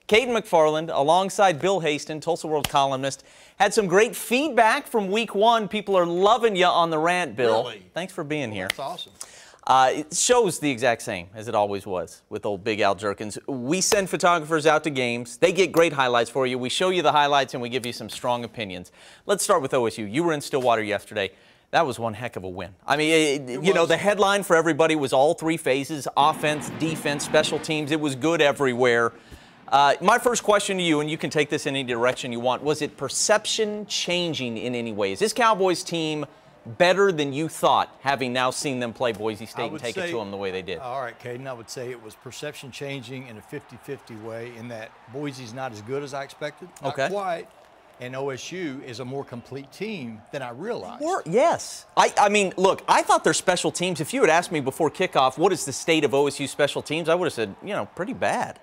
Caden McFarland, alongside Bill Haston, Tulsa World columnist, had some great feedback from week 1. People are loving you on the rant, Bill. Really? Thanks for being here. That's awesome. It shows the exact same as it always was with old Big Al Jerkins. We send photographers out to games. They get great highlights for you. We show you the highlights and we give you some strong opinions. Let's start with OSU. You were in Stillwater yesterday. That was one heck of a win. I mean, you know, the headline for everybody was all 3 phases: offense, defense, special teams. It was good everywhere. My first question to you, and you can take this in any direction you want, was it perception changing in any way? Is this Cowboys team better than you thought, having now seen them play Boise State and take it to them the way they did? All right, Caden, I would say it was perception changing in a 50-50 way, in that Boise's not as good as I expected. Not quite. And OSU is a more complete team than I realized. Yes. I mean, look, I thought their special teams, if you had asked me before kickoff, what is the state of OSU special teams, I would have said, you know, pretty bad.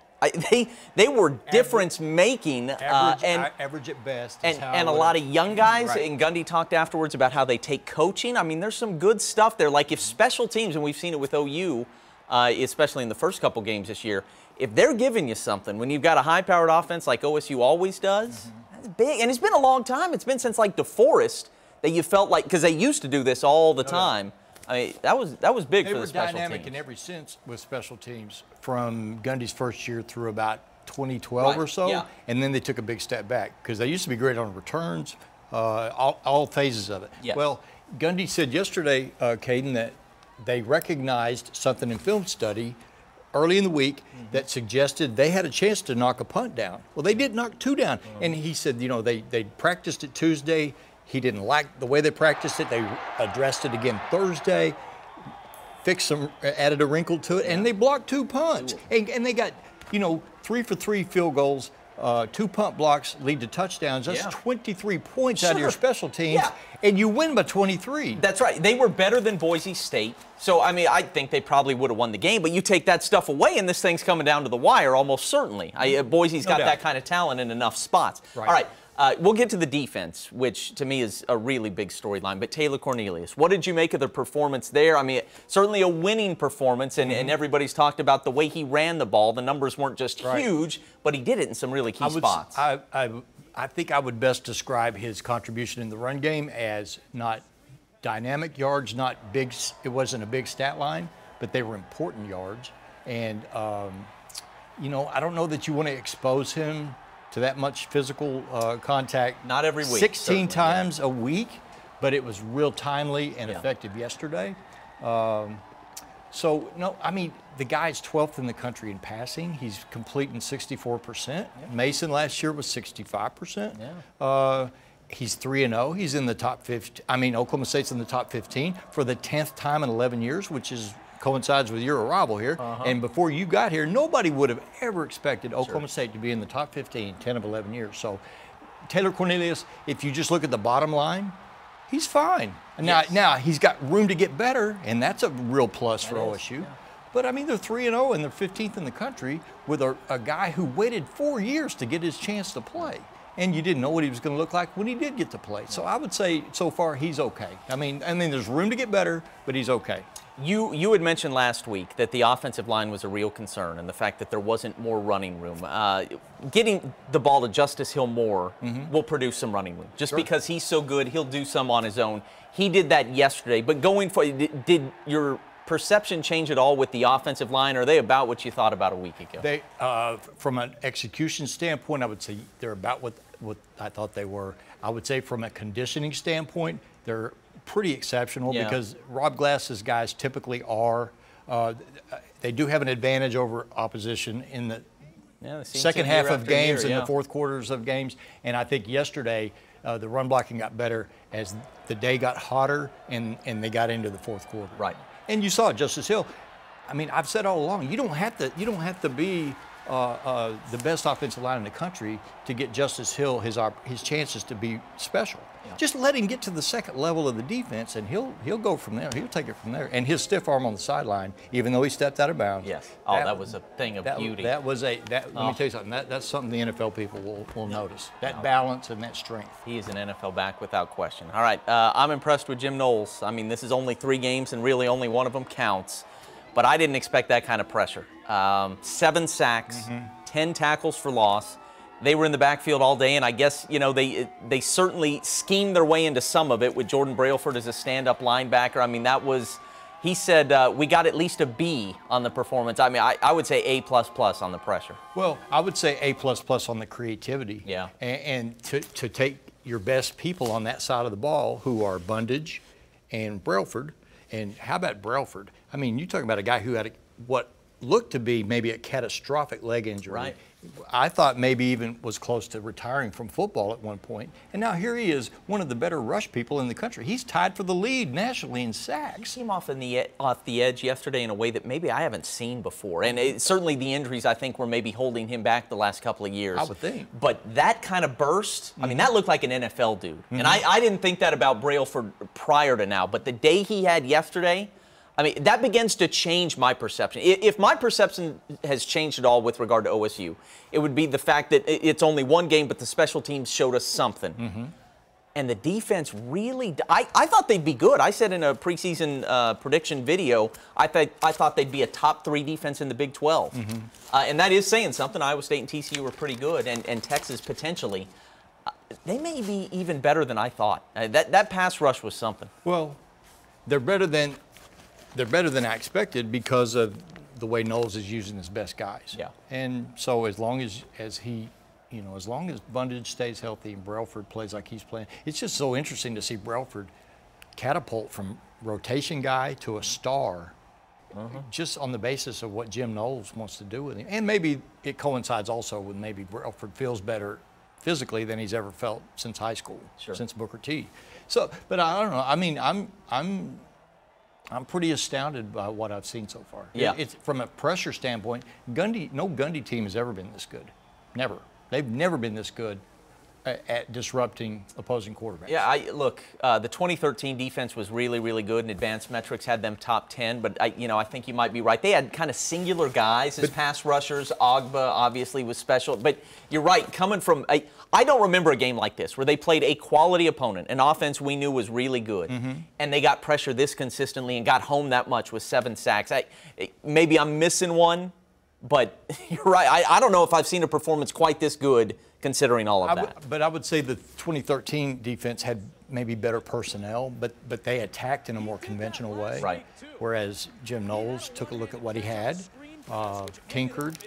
They were difference-making. Average at best. And a lot of young guys, right. And Gundy talked afterwards about how they take coaching. I mean, there's some good stuff there. Like if special teams, and we've seen it with OU, especially in the first couple games this year, if they're giving you something, when you've got a high-powered offense like OSU always does, that's big. And it's been a long time. It's been since like DeForest that you felt like, because they used to do this all the time. I mean, that was big for the special teams. They were dynamic in every sense with special teams from Gundy's first year through about 2012 or so, and then they took a big step back because they used to be great on returns, all phases of it. Yes. Well, Gundy said yesterday, Caden, that they recognized something in film study early in the week that suggested they had a chance to knock a punt down. Well, they did knock 2 down, and he said, you know, they practiced it Tuesday. He didn't like the way they practiced it. They addressed it again Thursday, fixed some, added a wrinkle to it, and they blocked 2 punts. And they got, you know, 3 for 3 field goals, 2 punt blocks lead to touchdowns. That's 23 points out of your special teams, and you win by 23. That's right. They were better than Boise State. So, I mean, I think they probably would have won the game, but you take that stuff away, and this thing's coming down to the wire almost certainly. Boise's got that kind of talent in enough spots. Right. All right. We'll get to the defense, which to me is a really big storyline. But Taylor Cornelius, what did you make of the performance there? I mean, certainly a winning performance, and everybody's talked about the way he ran the ball. The numbers weren't just huge, but he did it in some really key spots. I think I would best describe his contribution in the run game as not dynamic yards, not big. It wasn't a big stat line, but they were important yards. And, you know, I don't know that you want to expose him to that much physical contact. Not every week. 16 times a week, but it was real timely and effective yesterday. So, no, I mean, the guy's 12th in the country in passing. He's completing 64%. Mason last year was 65%. He's 3-0. He's in the top 15. I mean, Oklahoma State's in the top 15 for the 10th time in 11 years, which coincides with your arrival here. And before you got here, nobody would have ever expected Oklahoma State to be in the top 15 10 of 11 years. So Taylor Cornelius, if you just look at the bottom line, he's fine. Now he's got room to get better, and that's a real plus for OSU. But I mean, they're 3-0 and they're 15th in the country with a guy who waited 4 years to get his chance to play. And you didn't know what he was going to look like when he did get to play. So I would say so far he's okay. I mean there's room to get better, but he's okay. You had mentioned last week that the offensive line was a real concern, and the fact that there wasn't more running room. Getting the ball to Justice Hill more will produce some running room. Just because he's so good, he'll do some on his own. He did that yesterday. But going forward, did your perception change at all with the offensive line? Or are they about what you thought about a week ago? They, from an execution standpoint, I would say they're about what I thought they were. I would say from a conditioning standpoint, they're pretty exceptional because Rob Glass's guys typically are. They do have an advantage over opposition in the second half of games and the fourth quarters of games. And I think yesterday the run blocking got better as the day got hotter and they got into the fourth quarter. Right. And you saw Justice Hill. I mean, I've said all along, you don't have to be the best offensive line in the country to get Justice Hill his chances to be special. Just let him get to the second level of the defense, and he'll go from there. He'll take it from there. And his stiff arm on the sideline, even though he stepped out of bounds. Yes. Oh, that was a thing of beauty. Let me tell you something. That's something the NFL people will notice. That balance and that strength. He is an NFL back without question. All right. I'm impressed with Jim Knowles. I mean, this is only 3 games, and really only one of them counts. But I didn't expect that kind of pressure. 7 sacks, 10 tackles for loss. They were in the backfield all day, and I guess, you know, they certainly schemed their way into some of it with Jordan Brailford as a stand-up linebacker. I mean, that was, he said, we got at least a B on the performance. I mean, I would say A++ on the pressure. Well, I would say A++ on the creativity. Yeah. And to take your best people on that side of the ball, who are Bundage and Brailford. And how about Brailford? I mean, you're talking about a guy who had what looked to be maybe a catastrophic leg injury. Right. I thought maybe even was close to retiring from football at one point. And now here he is, one of the better rush people in the country. He's tied for the lead nationally in sacks. He came off the edge yesterday in a way that maybe I haven't seen before. And certainly the injuries, I think, were maybe holding him back the last couple of years. I would think. But that kind of burst, I mean, that looked like an NFL dude. And I didn't think that about Brailford prior to now. But the day he had yesterday, I mean, that begins to change my perception. If my perception has changed at all with regard to OSU, it would be the fact that it's only one game, but the special teams showed us something. And the defense really, I thought they'd be good. I said in a preseason prediction video, I thought they'd be a top 3 defense in the Big 12. And that is saying something. Iowa State and TCU were pretty good, and Texas potentially. They may be even better than I thought. That pass rush was something. Well, they're better than I expected because of the way Knowles is using his best guys. Yeah. And so as long as he, you know, as long as Bundage stays healthy and Brailford plays like he's playing, it's just so interesting to see Brailford catapult from rotation guy to a star just on the basis of what Jim Knowles wants to do with him. And maybe it coincides also with maybe Brailford feels better physically than he's ever felt since high school, since Booker T. So, but I don't know. I mean, I'm pretty astounded by what I've seen so far. Yeah. It's from a pressure standpoint, no Gundy team has ever been this good. Never. They've never been this good at disrupting opposing quarterbacks. Yeah, look, the 2013 defense was really, really good, and advanced metrics had them top 10, but I think you might be right. They had kind of singular guys as pass rushers. Ogba obviously was special, but you're right, coming from, I don't remember a game like this where they played a quality opponent, an offense we knew was really good, and they got pressure this consistently and got home that much with 7 sacks. Maybe I'm missing one, but you're right. I don't know if I've seen a performance quite this good considering all of that. But I would say the 2013 defense had maybe better personnel, but they attacked in a more conventional way. Right. Whereas Jim Knowles took a look at what he had, tinkered,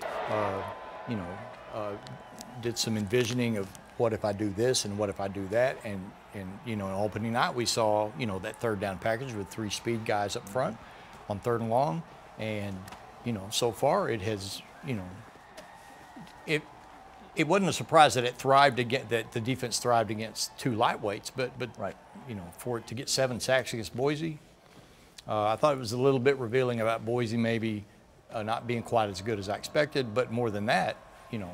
did some envisioning of what if I do this and what if I do that. And you know, on opening night we saw, you know, that 3rd down package with 3 speed guys up front on 3rd and long. And, you know, so far it has, you know, it wasn't a surprise that that the defense thrived against 2 lightweights, but you know, for it to get 7 sacks against Boise, I thought it was a little bit revealing about Boise maybe not being quite as good as I expected, but more than that, you know,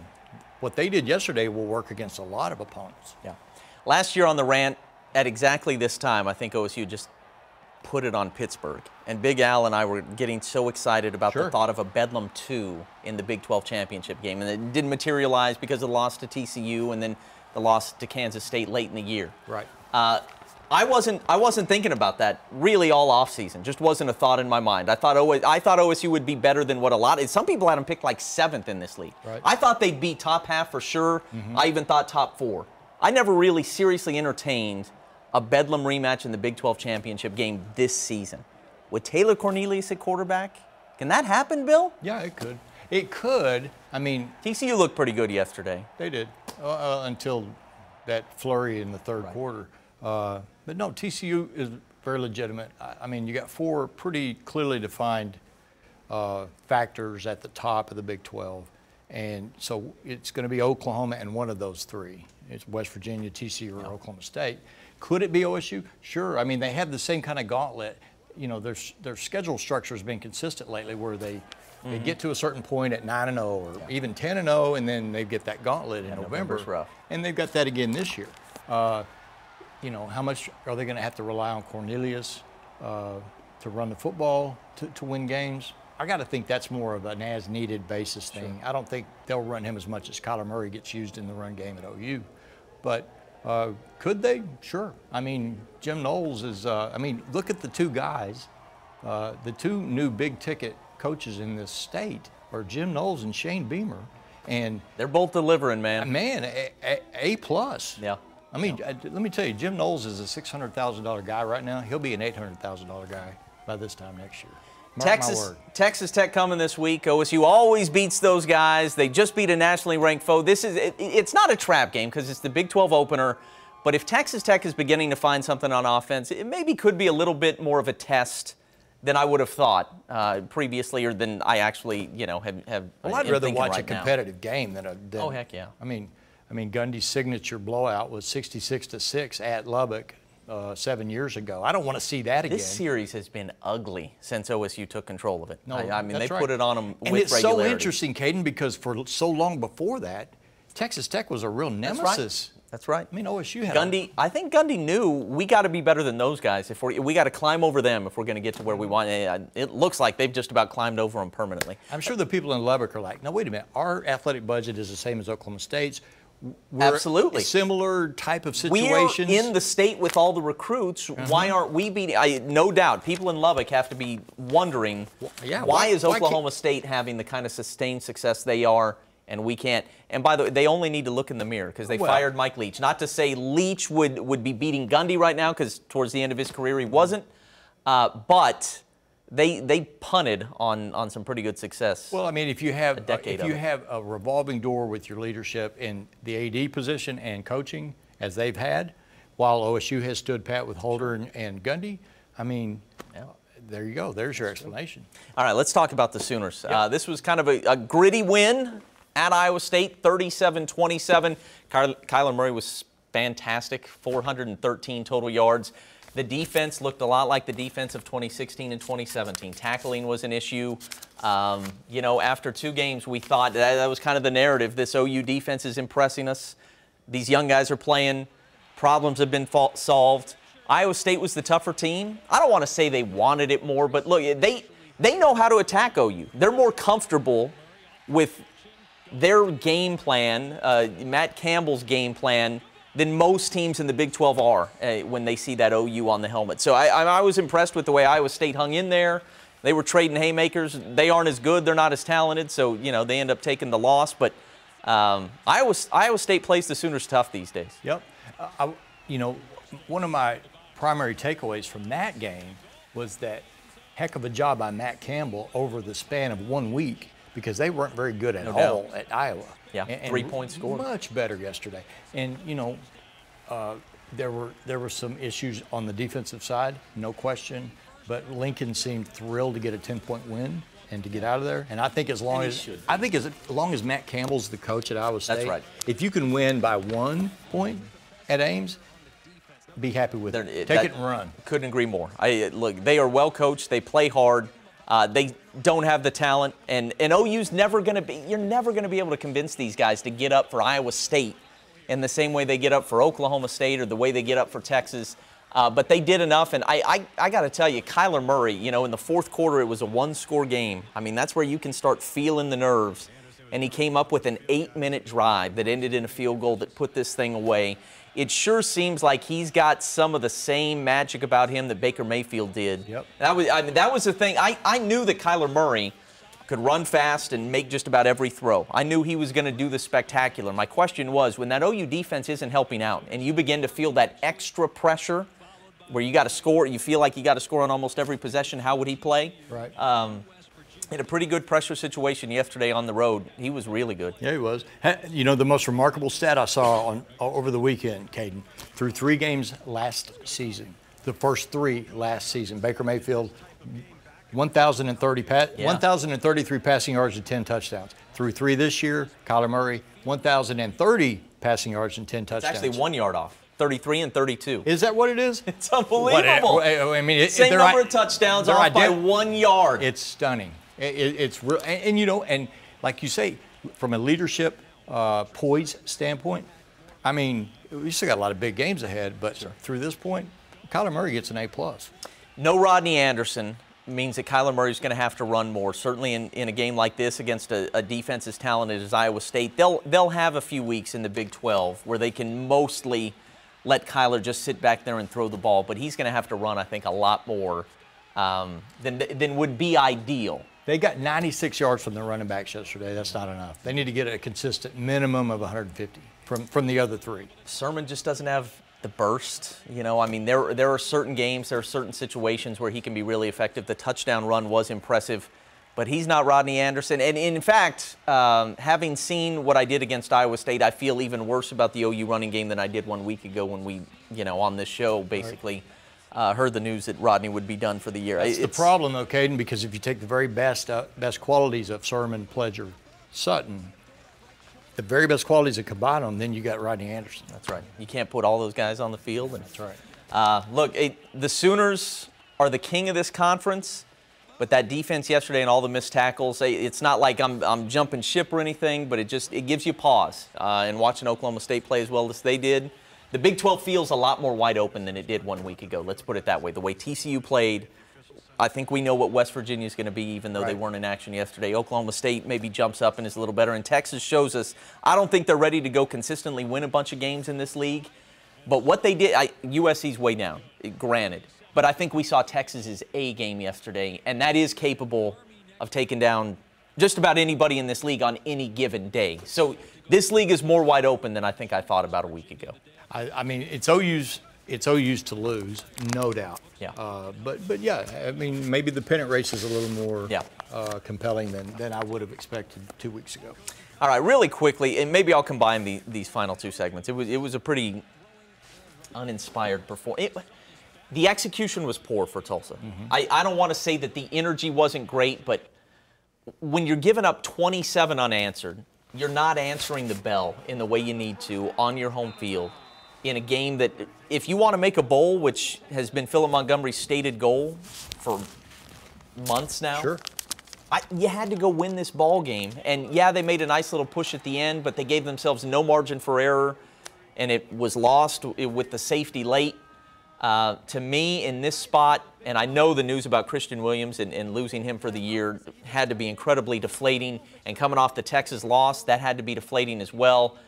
what they did yesterday will work against a lot of opponents. Yeah. Last year on the Rant, at exactly this time, I think OSU just put it on Pittsburgh. And Big Al and I were getting so excited about the thought of a Bedlam 2 in the Big 12 championship game. And it didn't materialize because of the loss to TCU and then the loss to Kansas State late in the year. Right. I wasn't thinking about that really all offseason. Just wasn't a thought in my mind. I thought OSU would be better than what a lot. Some people had them picked like 7th in this league. Right. I thought they'd be top half for sure. I even thought top 4. I never really seriously entertained a Bedlam rematch in the Big 12 championship game this season. With Taylor Cornelius at quarterback, can that happen, Bill? Yeah, it could. It could. I mean, TCU looked pretty good yesterday. They did until that flurry in the 3rd quarter. But no, TCU is very legitimate. I mean, you got 4 pretty clearly defined factors at the top of the Big 12. And so it's going to be Oklahoma and one of those 3. It's West Virginia, TCU, or Oklahoma State. Could it be OSU? Sure. I mean, they have the same kind of gauntlet. You know, their schedule structure has been consistent lately where they get to a certain point at 9-0 or even 10-0, and then they get that gauntlet in November. Rough. And they've got that again this year. You know, how much are they going to have to rely on Cornelius to run the football to win games? I got to think that's more of an as-needed basis thing. I don't think they'll run him as much as Kyler Murray gets used in the run game at OU. But could they? Sure. I mean, Jim Knowles is, I mean, look at the 2 guys. The 2 new big-ticket coaches in this state are Jim Knowles and Shane Beamer. And they're both delivering, man. Man, A plus. Yeah. I mean, let me tell you, Jim Knowles is a $600,000 guy right now. He'll be an $800,000 guy by this time next year. Mark my word. Texas Tech coming this week. OSU always beats those guys. They just beat a nationally ranked foe. It's not a trap game because it's the Big 12 opener. But if Texas Tech is beginning to find something on offense, it maybe could be a little bit more of a test than I would have thought previously, or than I actually, have. Well, I'd rather watch a competitive game than a. Oh, heck yeah. I mean, Gundy's signature blowout was 66-6 at Lubbock 7 years ago. I don't want to see that again. This series has been ugly since OSU took control of it. No, I mean, they right. put it on them with regularity. And it's regularity. so interesting, Caden, because for so long before that, Texas Tech was a real nemesis. That's right. I mean, OSU had Gundy. I think Gundy knew we got to be better than those guys. If we got to climb over them if we're going to get to where we want. It looks like they've just about climbed over them permanently. I'm sure the people in Lubbock are like, no, wait a minute. Our athletic budget is the same as Oklahoma State's. We're Absolutely. Similar type of situations. We're in the state with all the recruits. Why aren't we beating? No doubt, people in Lubbock have to be wondering, why is Oklahoma State having the kind of sustained success they are, and we can't? And by the way, they only need to look in the mirror because they fired Mike Leach. Not to say Leach would be beating Gundy right now, because towards the end of his career he wasn't, but they punted on some pretty good success. Well, I mean, if you have a revolving door with your leadership in the AD position and coaching, as they've had, while OSU has stood pat with Holder and Gundy, I mean, there you go. There's your explanation. All right, let's talk about the Sooners. This was kind of a gritty win at Iowa State, 37-27. Kyler Murray was fantastic, 413 total yards. The defense looked a lot like the defense of 2016 and 2017. Tackling was an issue. After 2 games, we thought that was kind of the narrative. This OU defense is impressing us. These young guys are playing. Problems have been solved. Iowa State was the tougher team. I don't want to say they wanted it more, but look, they know how to attack OU. They're more comfortable with their game plan, Matt Campbell's game plan, than most teams in the Big 12 are when they see that OU on the helmet. So I was impressed with the way Iowa State hung in there. They were trading haymakers. They aren't as good. They're not as talented. So, they end up taking the loss. But Iowa State plays the Sooners tough these days. Yep. One of my primary takeaways from that game was that heck of a job by Matt Campbell over the span of 1 week, because they weren't very good at all at Iowa. Yeah, and 3 points scored. Much better yesterday. And, there were some issues on the defensive side, no question. But Lincoln seemed thrilled to get a 10-point win and to get out of there. And I think as long as Matt Campbell's the coach at Iowa State, that's right. If you can win by 1 point at Ames, be happy with it. Take it and run. Couldn't agree more. Look, they are well coached. They play hard. They don't have the talent, and OU's never going to be. You're never going to be able to convince these guys to get up for Iowa State in the same way they get up for Oklahoma State or the way they get up for Texas. But they did enough, and I got to tell you, Kyler Murray. In the fourth quarter, it was a 1-score game. I mean, that's where you can start feeling the nerves. And he came up with an 8-minute drive that ended in a field goal that put this thing away. It sure seems like he's got some of the same magic about him that Baker Mayfield did. Yep. That was the thing. I knew that Kyler Murray could run fast and make just about every throw. I knew he was going to do the spectacular. My question was, when that OU defense isn't helping out and you begin to feel that extra pressure where you got to score, you feel like you got to score on almost every possession, how would he play? Right. In a pretty good pressure situation yesterday on the road. He was really good. Yeah, he was. The most remarkable stat I saw over the weekend, Caden, through 3 games last season, the first 3 last season, Baker Mayfield, 1,033 passing yards and 10 touchdowns. Through 3 this year, Kyler Murray, 1,030 passing yards and 10 touchdowns. It's actually 1 yard off. 33 and 32. Is that what it is? It's unbelievable. I mean, same number of touchdowns off by 1 yard. It's stunning. It's real, and like you say, from a leadership poise standpoint, I mean, we still got a lot of big games ahead, but through this point, Kyler Murray gets an A+. No Rodney Anderson means that Kyler Murray's going to have to run more. Certainly in a game like this against a defense as talented as Iowa State, they'll have a few weeks in the Big 12 where they can mostly let Kyler just sit back there and throw the ball, but he's going to have to run, I think, a lot more than would be ideal. They got 96 yards from the running backs yesterday. That's not enough. They need to get a consistent minimum of 150 from the other three. Sermon just doesn't have the burst. You know, I mean, there are certain games, there are certain situations where he can be really effective. The touchdown run was impressive, but he's not Rodney Anderson. And in fact, having seen what I did against Iowa State, I feel even worse about the OU running game than I did 1 week ago when we, you know, on this show basically heard the news that Rodney would be done for the year. It's the problem, though, Caden, because if you take the very best qualities of Sermon, Pledger, Sutton, the very best qualities of combine them, then you got Rodney Anderson. That's right. You can't put all those guys on the field. That's right. Look, the Sooners are the king of this conference, but that defense yesterday and all the missed tackles, it's not like I'm jumping ship or anything, but it gives you pause. And watching Oklahoma State play as well as they did, the Big 12 feels a lot more wide open than it did 1 week ago. Let's put it that way. The way TCU played, I think we know what West Virginia is going to be, even though they weren't in action yesterday. Oklahoma State maybe jumps up and is a little better. And Texas shows us, I don't think they're ready to go consistently win a bunch of games in this league. But what they did, USC's way down, granted. But I think we saw Texas's A game yesterday, and that is capable of taking down just about anybody in this league on any given day. So this league is more wide open than I think I thought about a week ago. I mean, it's OU's to lose, no doubt. Yeah. But yeah, I mean, maybe the pennant race is a little more compelling than I would have expected 2 weeks ago. All right, really quickly, and maybe I'll combine these final two segments. It was a pretty uninspired performance. The execution was poor for Tulsa. I don't want to say that the energy wasn't great, but when you're giving up 27 unanswered, you're not answering the bell in the way you need to on your home field in a game that, if you want to make a bowl, which has been Philip Montgomery's stated goal for months now, sure, you had to go win this ball game. And yeah, they made a nice little push at the end, but they gave themselves no margin for error, and it was lost with the safety late. To me, in this spot, and I know the news about Christian Williams and losing him for the year had to be incredibly deflating, and coming off the Texas loss, that had to be deflating as well.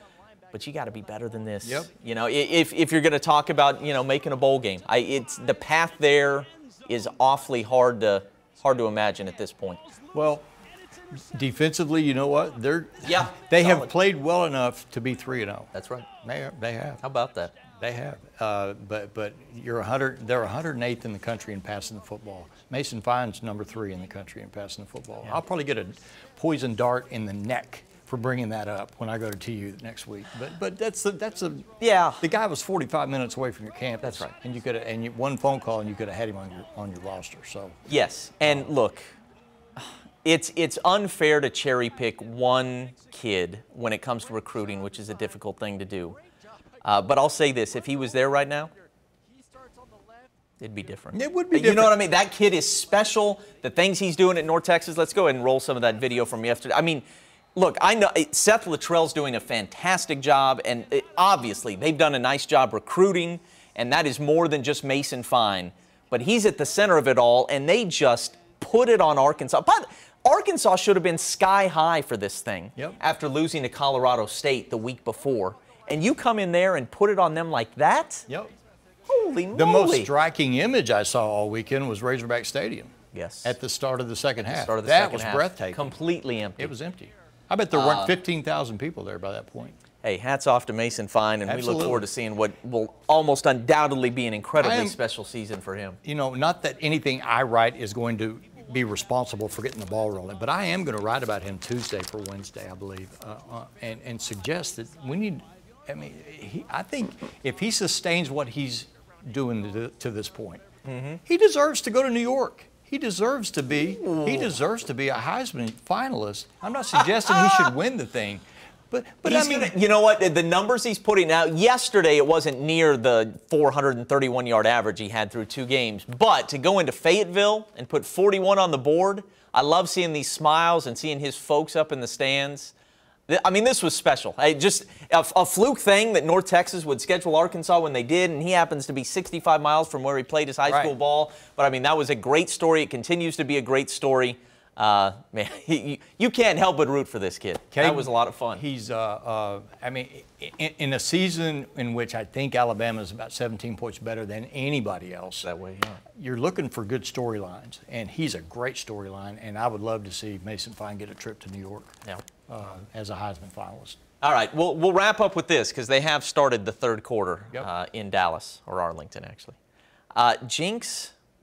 But you got to be better than this. Yep. You know, if you're going to talk about, you know, making a bowl game, it's the path there is awfully hard to imagine at this point. Well, defensively, you know what? They have played well enough to be 3-0. That's right. They have. How about that? They have. But they're 108th in the country in passing the football. Mason Fine's number 3 in the country in passing the football. Yeah. I'll probably get a poison dart in the neck for bringing that up when I go to TU next week. But that's a yeah. The guy was 45 minutes away from your campus. That's right. And you could one phone call and you could have had him on your roster. So yes. And look, it's unfair to cherry pick one kid when it comes to recruiting, which is a difficult thing to do. But I'll say this: if he was there right now, it'd be different. It would be different. You know what I mean? That kid is special. The things he's doing at North Texas. Let's go ahead and roll some of that video from yesterday. I mean, look, I know Seth Luttrell's doing a fantastic job, and obviously they've done a nice job recruiting, and that is more than just Mason Fine. But he's at the center of it all, and they just put it on Arkansas. But Arkansas should have been sky high for this thing after losing to Colorado State the week before. And you come in there and put it on them like that? Yep. Holy moly. The most striking image I saw all weekend was Razorback Stadium. Yes. At the start of the second half. That was breathtaking. Completely empty. It was empty. I bet there weren't 15,000 people there by that point. Hey, hats off to Mason Fine, and Absolutely. we look forward to seeing what will almost undoubtedly be an incredibly special season for him. You know, not that anything I write is going to be responsible for getting the ball rolling, but I am going to write about him Tuesday for Wednesday, I believe, and suggest that we need. I mean, I think if he sustains what he's doing to this point, he deserves to go to New York. He deserves to be. He deserves to be a Heisman finalist. I'm not suggesting he should win the thing, but I mean, you know what? The numbers he's putting out yesterday, it wasn't near the 431-yard average he had through 2 games. But to go into Fayetteville and put 41 on the board, I love seeing these smiles and seeing his folks up in the stands. I mean, this was special. Just a fluke thing that North Texas would schedule Arkansas when they did, and he happens to be 65 miles from where he played his high school ball. But, I mean, that was a great story. It continues to be a great story. Man, you can't help but root for this kid. That was a lot of fun. He's, I mean, in a season in which I think Alabama is about 17 points better than anybody else. That way, yeah. You're looking for good storylines, and he's a great storyline, and I would love to see Mason Fine get a trip to New York as a Heisman finalist. All right, we'll wrap up with this because they have started the third quarter Yep. in Dallas, or Arlington, actually.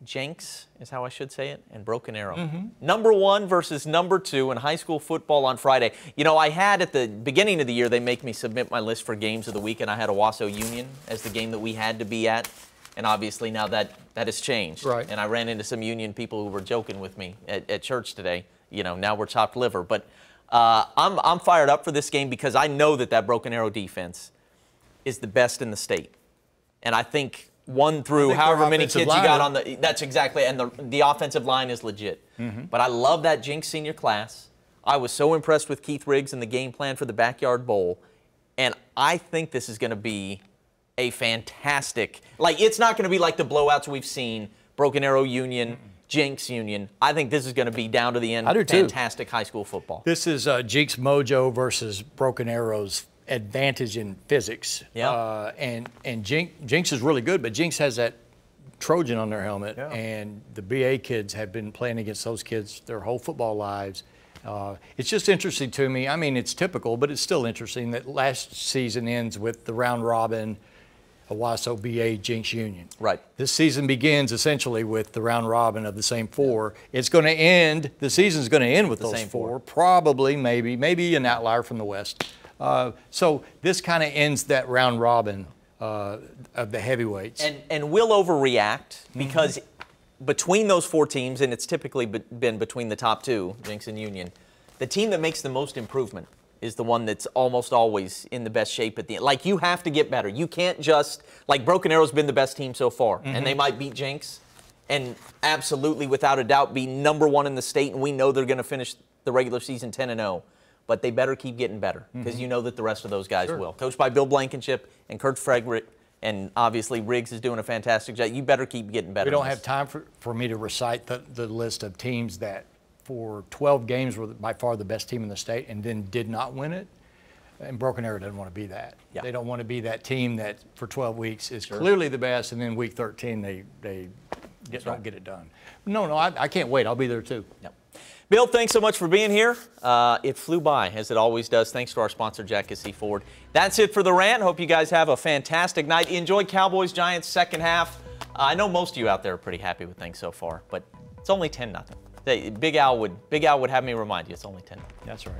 Jenks is how I should say it, and Broken Arrow. Number 1 versus number 2 in high school football on Friday. You know, I had at the beginning of the year, they make me submit my list for games of the week, and I had Owasso Union as the game that we had to be at. And obviously now that has changed. Right. And I ran into some Union people who were joking with me at church today. You know, now we're chopped liver. But I'm fired up for this game because I know that Broken Arrow defense is the best in the state. And I think 1 through however many kids you got on the – that's exactly – and the offensive line is legit. But I love that Jinx senior class. I was so impressed with Keith Riggs and the game plan for the Backyard Bowl. And I think this is going to be a fantastic – like, it's not going to be like the blowouts we've seen, Broken Arrow Union, Jinx Union. I think this is going to be down to the end. I do too. Fantastic high school football. This is Jinx Mojo versus Broken Arrow's advantage in physics. Yeah. And Jinx is really good, but Jinx has that Trojan on their helmet, and the BA kids have been playing against those kids their whole football lives. It's just interesting to me. I mean, it's typical, but it's still interesting that last season ends with the round robin, Owasso, BA, Jinx Union. Right. This season begins essentially with the round robin of the same 4. It's going to end, the season's going to end with those same 4, probably, maybe an outlier from the West. So this kind of ends that round robin of the heavyweights. And we'll overreact because between those 4 teams, and it's typically been between the top 2, Jinx and Union, the team that makes the most improvement is the one that's almost always in the best shape at the end. Like, you have to get better. You can't just, like, Broken Arrow's been the best team so far, and they might beat Jinx and absolutely, without a doubt, be number 1 in the state, and we know they're going to finish the regular season 10-0. But they better keep getting better because you know that the rest of those guys will. Coached by Bill Blankenship and Kurt Frederick, and obviously Riggs is doing a fantastic job. You better keep getting better. We don't have time for me to recite the list of teams that for 12 games were by far the best team in the state and then did not win it. And Broken Arrow doesn't want to be that. Yeah. They don't want to be that team that for 12 weeks is clearly the best, and then week 13 they don't get it done. No, I can't wait. I'll be there too. Yep. Bill, thanks so much for being here. It flew by, as it always does. Thanks to our sponsor, Jack Casey Ford. That's it for the rant. Hope you guys have a fantastic night. Enjoy Cowboys-Giants second half. I know most of you out there are pretty happy with things so far, but it's only 10-0. Big Al would have me remind you it's only 10-0. That's right.